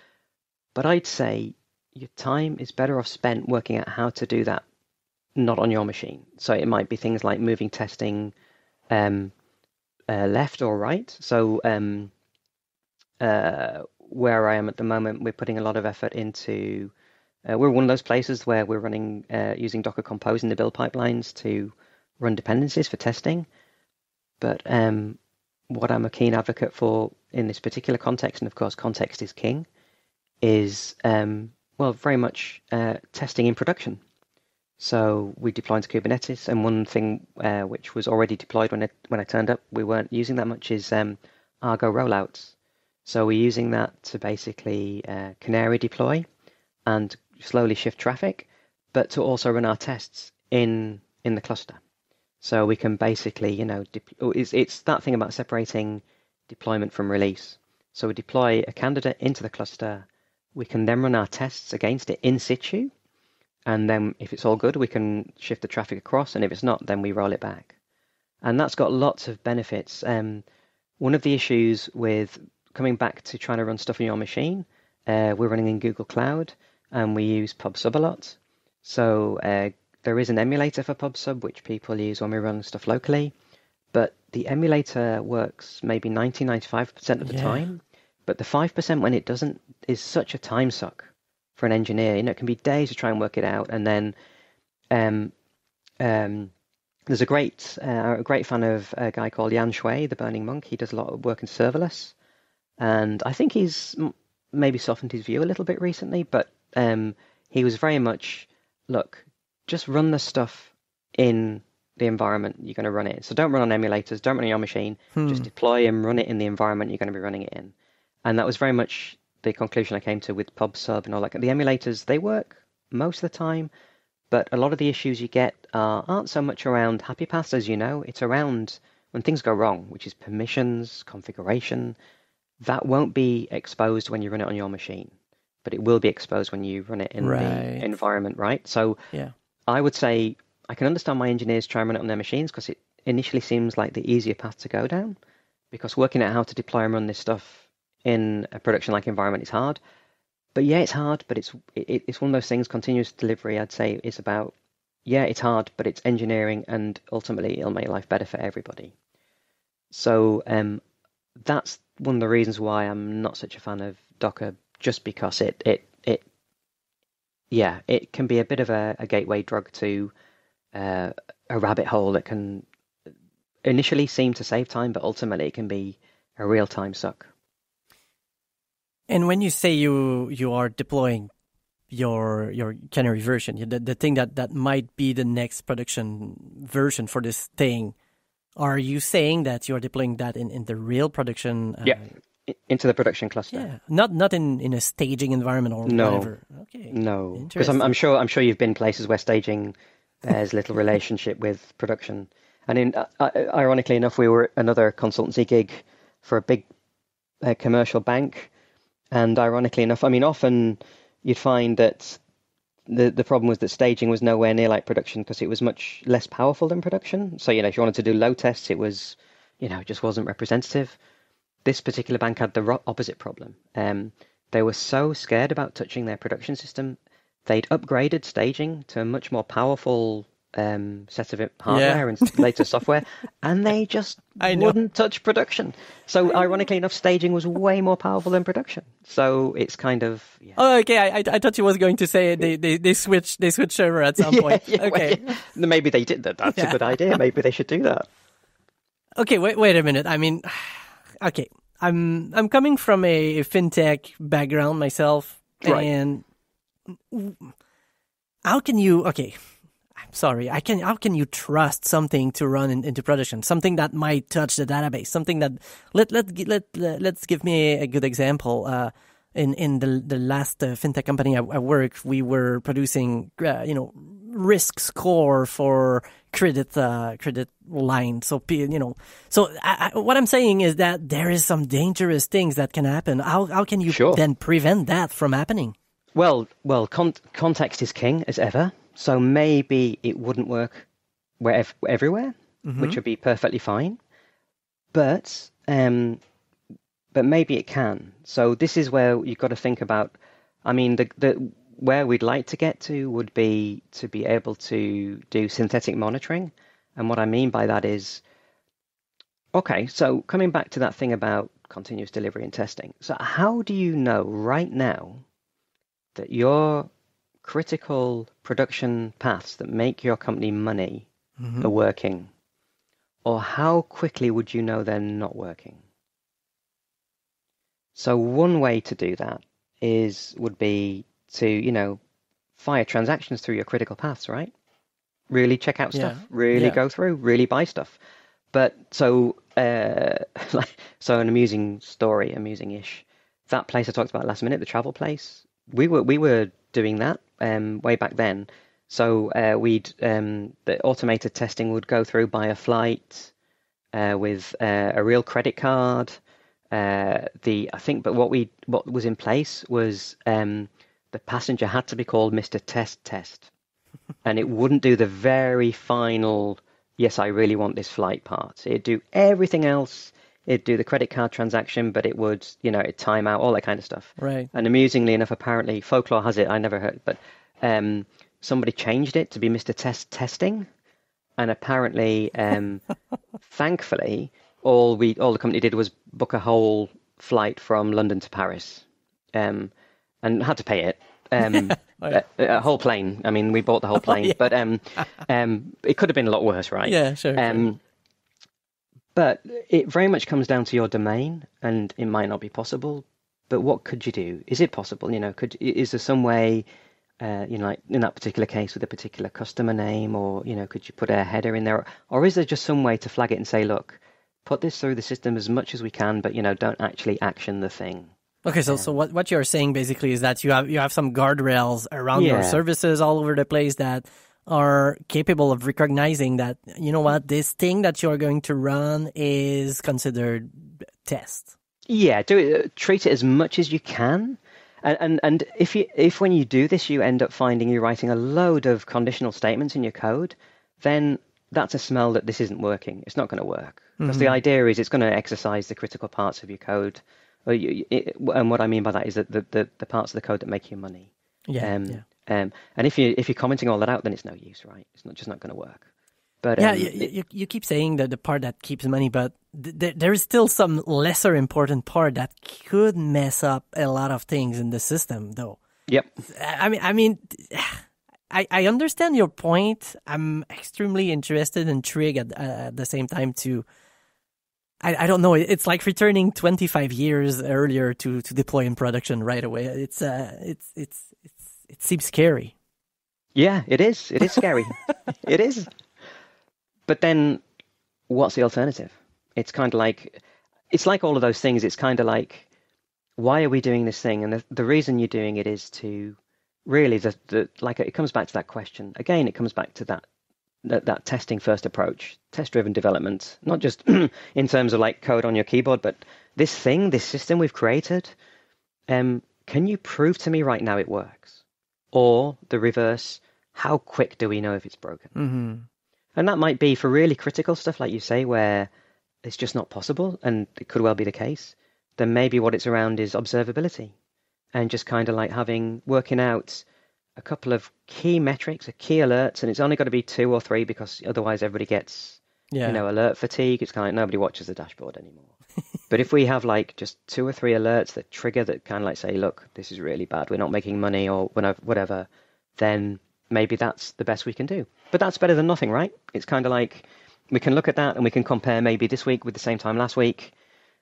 but I'd say your time is better off spent working out how to do that. Not on your machine. So it might be things like moving testing left or right. So where I am at the moment, we're putting a lot of effort into, we're one of those places where we're running, using Docker Compose in the build pipelines to run dependencies for testing. But what I'm a keen advocate for in this particular context, and of course context is king, is, very much testing in production. So we deploy into Kubernetes, and one thing which was already deployed when I turned up, we weren't using that much, is Argo rollouts. So we're using that to basically canary deploy and slowly shift traffic, but to also run our tests in the cluster. So we can basically, it's that thing about separating deployment from release. So we deploy a candidate into the cluster. We can then run our tests against it in situ. And then if it's all good, we can shift the traffic across. And if it's not, then we roll it back. and that's got lots of benefits. One of the issues with coming back to trying to run stuff on your machine, we're running in Google Cloud, and we use PubSub a lot. So there is an emulator for PubSub, which people use when we run stuff locally. But the emulator works maybe 95% of the time. But the 5% when it doesn't is such a time suck for an engineer. It can be days to try and work it out. And then there's a great fan of a guy called Yan Shui, the Burning Monk. He does a lot of work in serverless. And I think he's maybe softened his view a little bit recently. But he was very much, look, just run the stuff in the environment you're going to run it in. So don't run on emulators, don't run on your machine, just deploy and run it in the environment you're going to be running it in. And that was very much the conclusion I came to with PubSub and all that. The emulators, they work most of the time, but a lot of the issues you get aren't so much around happy paths, as you know. It's around when things go wrong, which is permissions, configuration. That won't be exposed when you run it on your machine, but it will be exposed when you run it in the environment, right? So I would say I can understand why engineers try and run it on their machines, because it initially seems like the easier path to go down, because working out how to deploy and run this stuff in a production-like environment is hard. But yeah, it's hard, but it's one of those things, continuous delivery, I'd say, is about, yeah, it's hard, but it's engineering, and ultimately it'll make life better for everybody. So that's one of the reasons why I'm not such a fan of Docker, just because it can be a bit of a gateway drug to a rabbit hole that can initially seem to save time, but ultimately it can be a real time suck. And when you say you are deploying your canary version, the thing that might be the next production version for this thing, are you saying that you are deploying that in the real production? Into the production cluster. Yeah, not in a staging environment or whatever. Okay. No, because I'm sure you've been places where staging has little relationship with production. And ironically enough, we were at another consultancy gig for a big commercial bank. And ironically enough, I mean, often you'd find that the problem was that staging was nowhere near like production, because it was much less powerful than production. So, if you wanted to do load tests, it was, it just wasn't representative. This particular bank had the opposite problem. They were so scared about touching their production system, they'd upgraded staging to a much more powerful set of hardware and later software, and they just wouldn't touch production. So ironically enough, staging was way more powerful than production. So it's kind of Oh, okay. I thought you was going to say they switch over at some point. Okay, maybe they did that. That's a good idea. Maybe they should do that. Okay, wait a minute. I mean, okay, I'm coming from a fintech background myself, and how can you? Okay. Sorry, how can you trust something to run into production? Something that might touch the database. Something that let's give me a good example. In the last fintech company I worked, we were producing risk score for credit line. So what I'm saying is that there is some dangerous things that can happen. How can you then prevent that from happening? Well, context is king as ever. So maybe it wouldn't work everywhere, which would be perfectly fine. But maybe it can. So this is where you've got to think about. I mean, the where we'd like to get to would be to be able to do synthetic monitoring. And what I mean by that is, okay, so coming back to that thing about continuous delivery and testing. So how do you know right now that your critical production paths that make your company money are working? Or how quickly would you know they're not working? So one way to do that would be to, fire transactions through your critical paths, right? Really check out stuff, really go through, really buy stuff. But so an amusing story, amusing-ish. That place I talked about last minute, the travel place, we were doing that way back then. So the automated testing would go through, buy a flight with a real credit card. But what was in place was the passenger had to be called Mr. Test, and it wouldn't do the very final, yes, I really want this flight part. It'd do everything else. It'd do the credit card transaction, but it would, it'd time out, all that kind of stuff. Right. And amusingly enough, apparently, folklore has it, I never heard, but somebody changed it to be Mr. Testing. And apparently, thankfully, all the company did was book a whole flight from London to Paris, and had to pay it. A whole plane. I mean, we bought the whole plane, but it could have been a lot worse, right? Yeah, sure. But it very much comes down to your domain, and it might not be possible. But what could you do? Is it possible? Is there some way? Like in that particular case with a particular customer name, or could you put a header in there, or is there just some way to flag it and say, look, put this through the system as much as we can, but don't actually action the thing. Okay, so what you're saying basically is that you have some guardrails around your services all over the place that are capable of recognizing that, this thing that you're going to run is considered test. Yeah, treat it as much as you can. And if when you do this, you end up finding you're writing a load of conditional statements in your code, then that's a smell that this isn't working. It's not going to work. Because the idea is it's going to exercise the critical parts of your code. And what I mean by that is that the parts of the code that make you money. And if you're commenting all that out, then it's no use, right? It's just not going to work. But you keep saying that the part that keeps money, but there is still some lesser important part that could mess up a lot of things in the system, though. Yep. I mean, I understand your point. I'm extremely interested and intrigued at the same time to. I don't know. It's like returning 25 years earlier to deploy in production right away. It seems scary. Yeah, it is. It is scary. It is. But then, what's the alternative? It's kind of like, it's like all of those things. It's kind of like, why are we doing this thing? And the reason you're doing it is to really, it comes back to that question. Again, it comes back to that testing first approach, test-driven development, not just in terms of like code on your keyboard, but this system we've created, can you prove to me right now it works? Or the reverse, how quick do we know if it's broken? Mm-hmm. And that might be for really critical stuff, like you say, where it's just not possible, and it could well be the case. Then maybe what it's around is observability, and just kind of like working out a couple of key metrics, key alerts, and it's only got to be 2 or 3 because otherwise everybody gets, alert fatigue. It's kind of like nobody watches the dashboard anymore. But if we have like just 2 or 3 alerts that trigger that kind of like say, look, this is really bad, we're not making money or whatever, then maybe that's the best we can do. But that's better than nothing, right? It's kind of like we can look at that and we can compare maybe this week with the same time last week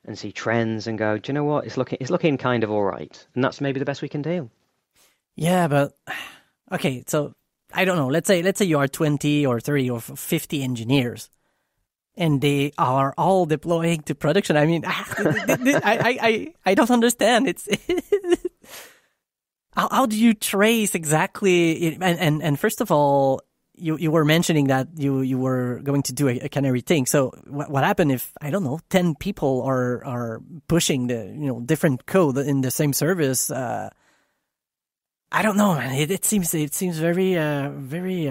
and see trends and go, do you know what? It's looking kind of all right. And that's maybe the best we can do. Yeah, but okay, so I don't know. Let's say you are 20 or 30 or 50 engineers and they are all deploying to production. I mean, I don't understand. It's how do you trace exactly? And first of all, you were mentioning that you were going to do a canary thing. So what happened if, I don't know, 10 people are pushing the different code in the same service? I don't know, man. It seems very very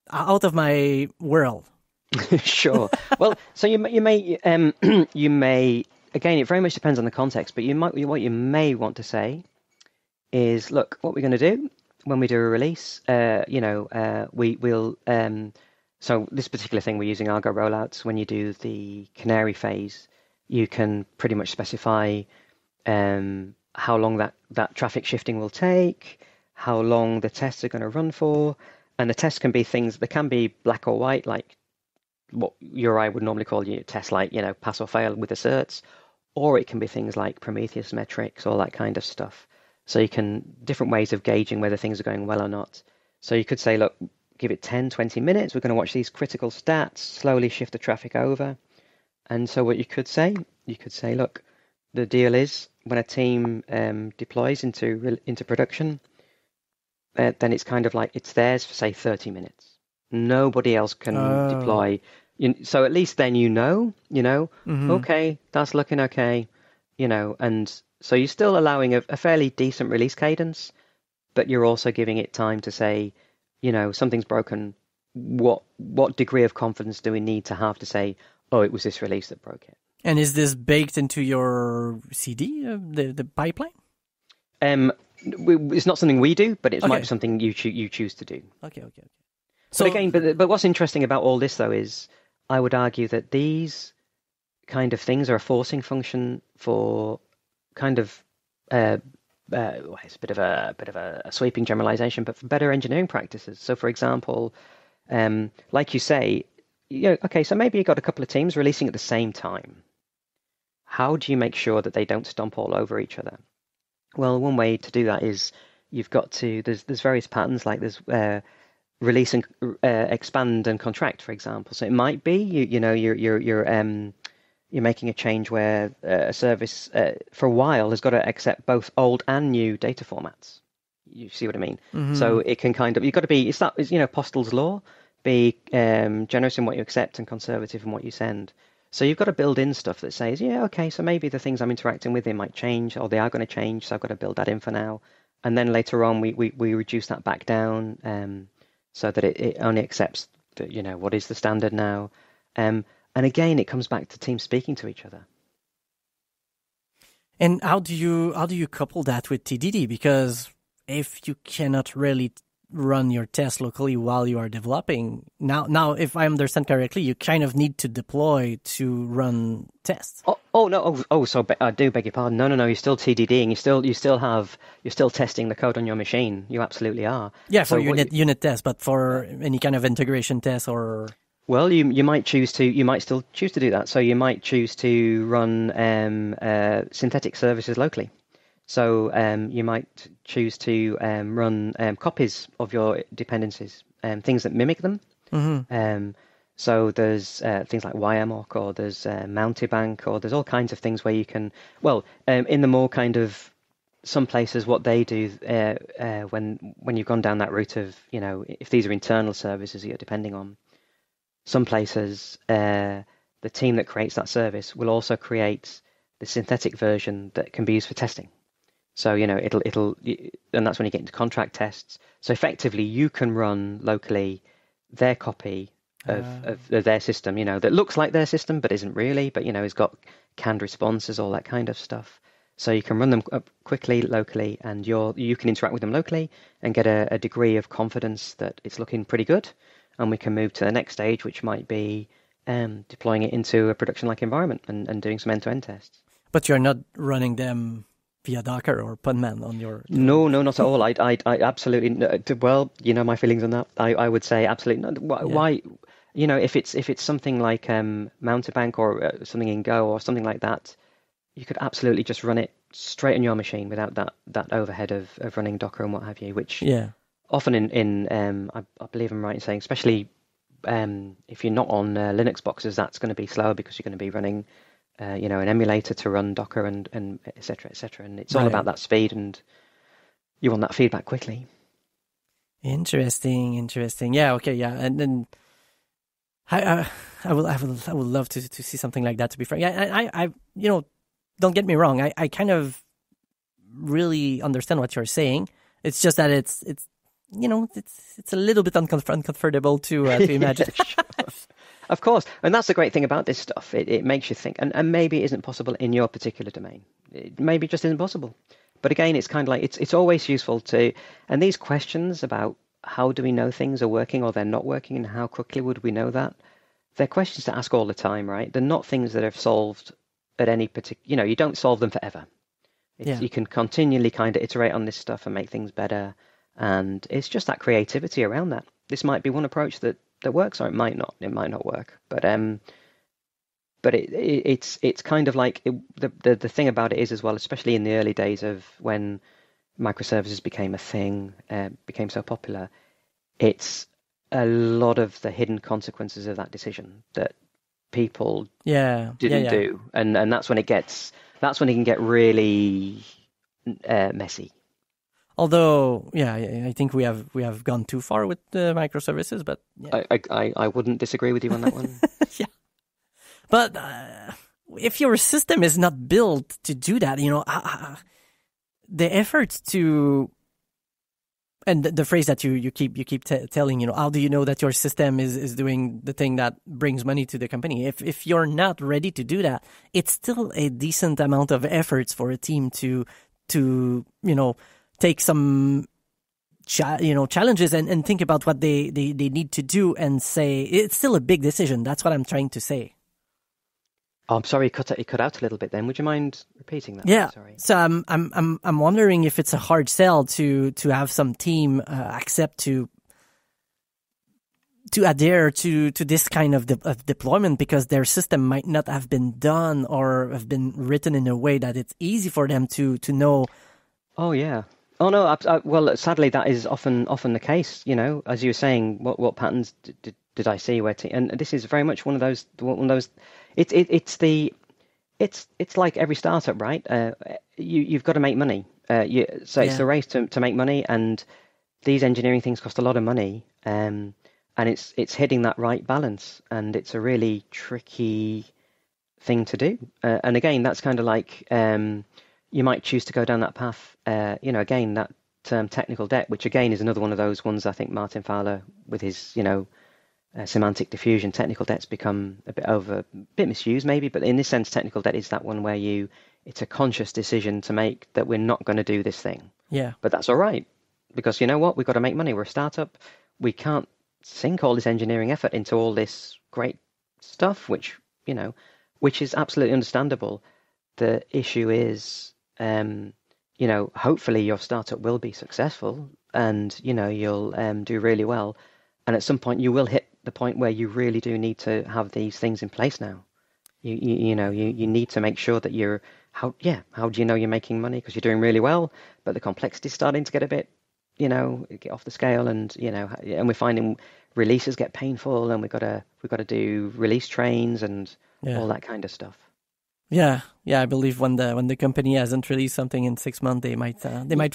out of my world. Sure. Well, so you may again, it very much depends on the context, but what you may want to say is, look, what we're going to do when we do a release, we'll so this particular thing we're using Argo rollouts. When you do the canary phase, you can pretty much specify how long that traffic shifting will take, how long the tests are going to run for, and the tests can be things that can be black or white, like what you or I would normally call tests like pass or fail with asserts, or it can be things like Prometheus metrics, all that kind of stuff. So you can, different ways of gauging whether things are going well or not. So you could say, look, give it 10, 20 minutes. We're going to watch these critical stats, slowly shift the traffic over. And so what you could say, look, the deal is when a team deploys into production, then it's kind of like it's theirs for, say, 30 minutes. Nobody else can deploy. So at least then okay, that's looking okay, and so you're still allowing a fairly decent release cadence, but you're also giving it time to say, something's broken. what degree of confidence do we need to have say, oh, it was this release that broke it. And is this baked into your CD, the pipeline? It's not something we do, but it Okay. might be something you choose to do. Okay. So again, but what's interesting about all this though is I would argue that these kind of things are a forcing function for kind of it's a bit of a sweeping generalization, but for better engineering practices. So for example, like you say, okay, so maybe you got a couple of teams releasing at the same time. How do you make sure that they don't stomp all over each other? Well, one way to do that is you've got to there's various patterns, like there's release and expand and contract, for example. So it might be you're making a change where a service for a while has got to accept both old and new data formats. You see what I mean? Mm-hmm. So it can you've got to be Postel's law. Be generous in what you accept and conservative in what you send. So you've got to build in stuff that says, yeah, okay, so maybe the things I'm interacting with, they might change, or they are going to change, so I've got to build that in for now. And then later on, we reduce that back down so that it only accepts what is the standard now. And again, it comes back to teams speaking to each other. And how do you couple that with TDD? Because if you cannot really run your test locally while you are developing, now if I understand correctly, you kind of need to deploy to run tests. So I do beg your pardon. No, you're still TDDing. You're still testing the code on your machine. You absolutely are. Yeah, for unit tests, but for any kind of integration test or. Well, you might still choose to do that. So you might choose to run synthetic services locally. So you might choose to run copies of your dependencies, things that mimic them. Mm-hmm. So there's things like YAML, or there's Mountebank, or there's all kinds of things where you can. Well, in the more kind of some places, what they do when you've gone down that route of if these are internal services that you're depending on, some places the team that creates that service will also create the synthetic version that can be used for testing. So, it'll, and that's when you get into contract tests. So effectively, you can run locally their copy of their system, that looks like their system, but isn't really, but, it's got canned responses, all that kind of stuff. So you can run them up quickly, locally, and you can interact with them locally and get a degree of confidence that it's looking pretty good. And we can move to the next stage, which might be deploying it into a production-like environment and doing some end-to-end tests. But you're not running them via Docker or Podman on your... No, not at all. I absolutely... Well, my feelings on that. I would say absolutely not. Why? If it's something like Mountebank or something in Go or something like that, you could absolutely just run it straight on your machine without that overhead of running Docker and what have you, which often I believe I'm right in saying, especially if you're not on Linux boxes, that's going to be slower because you're going to be running an emulator to run Docker and et cetera, et cetera. And it's all about that speed, and you want that feedback quickly. Interesting. Yeah. Okay. Yeah. And then I would love to see something like that, to be frank. I don't get me wrong. I kind of really understand what you're saying. It's just that it's a little bit uncomfortable to imagine. Sure. Of course. And that's the great thing about this stuff. It makes you think. And maybe it isn't possible in your particular domain. It maybe just isn't possible. But again, it's kind of like it's always useful to... And these questions about how do we know things are working or they're not working and how quickly would we know that, they're questions to ask all the time, right? They're not things that are solved at any particular... you don't solve them forever. You can continually kind of iterate on this stuff and make things better. And it's just that creativity around that. This might be one approach that works, or it might not. It might not work. But it's kind of like the thing about it is as well, especially in the early days of when microservices became a thing, became so popular. It's a lot of the hidden consequences of that decision that people didn't do, and that's when it can get really messy. Although, I think we have gone too far with the microservices, but I wouldn't disagree with you on that one. Yeah, but if your system is not built to do that, the effort to And the phrase that you keep telling, how do you know that your system is doing the thing that brings money to the company? If you're not ready to do that, it's still a decent amount of efforts for a team to take some challenges and think about what they need to do and say. It's still a big decision. That's what I'm trying to say. Oh, I'm sorry, it cut out a little bit then. Would you mind repeating that? Yeah. Sorry. So I'm wondering if it's a hard sell to have some team accept to adhere to this kind of deployment, because their system might not have been done or have been written in a way that it's easy for them to know. Oh yeah. Oh no. Well, sadly, that is often the case. As you were saying, what patterns did I see? And this is very much one of those. It's like every startup, right? You've got to make money. It's the race to make money, and these engineering things cost a lot of money. And it's hitting that right balance, and it's a really tricky thing to do. And again, that's kind of like you might choose to go down that path. Again, that term technical debt, which again is another one of those ones. I think Martin Fowler, with his semantic diffusion, technical debt's become a bit misused maybe, but in this sense, technical debt is that one where it's a conscious decision to make that we're not going to do this thing. Yeah. But that's all right, because you know what? We've got to make money. We're a startup. We can't sink all this engineering effort into all this great stuff, which is absolutely understandable. The issue is, hopefully your startup will be successful and, you'll do really well. And at some point you will hit the point where you really do need to have these things in place now. You need to make sure that how do you know you're making money? Because you're doing really well, but the complexity is starting to get a bit, get off the scale, and and we're finding releases get painful, and we've got to do release trains and all that kind of stuff. Yeah, I believe when the company hasn't released something in 6 months, they might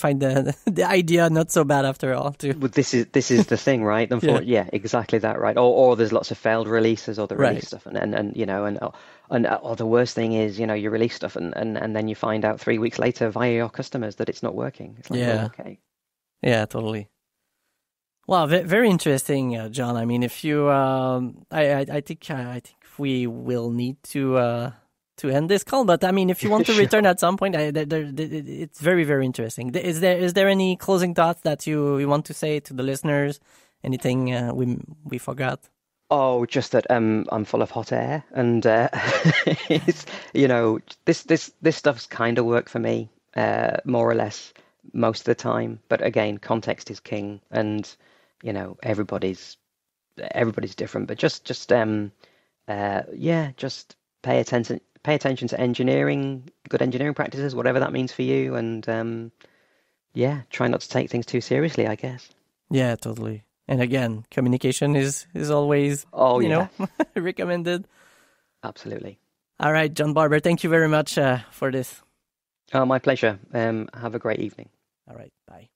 find the idea not so bad after all too. But this is the thing, right? Yeah, exactly that, right? Or there's lots of failed releases, or the release stuff, and the worst thing is, you release stuff and then you find out 3 weeks later via your customers that it's not working. It's like, well, okay. Yeah, totally. Wow, very interesting, John. I mean, if you, I think we will need to end this call, but I mean, if you want to return at some point, it's very, very interesting. Is there any closing thoughts that you want to say to the listeners? Anything we forgot? Oh, just that I'm full of hot air, and it's, this stuff's kind of worked for me, more or less most of the time. But again, context is king, and everybody's different. But just pay attention to engineering, good engineering practices, whatever that means for you, and try not to take things too seriously, I guess. Yeah, totally. And again, communication is always recommended. Absolutely. All right, Jon Barber, thank you very much for this. Oh, my pleasure. Have a great evening. All right, bye.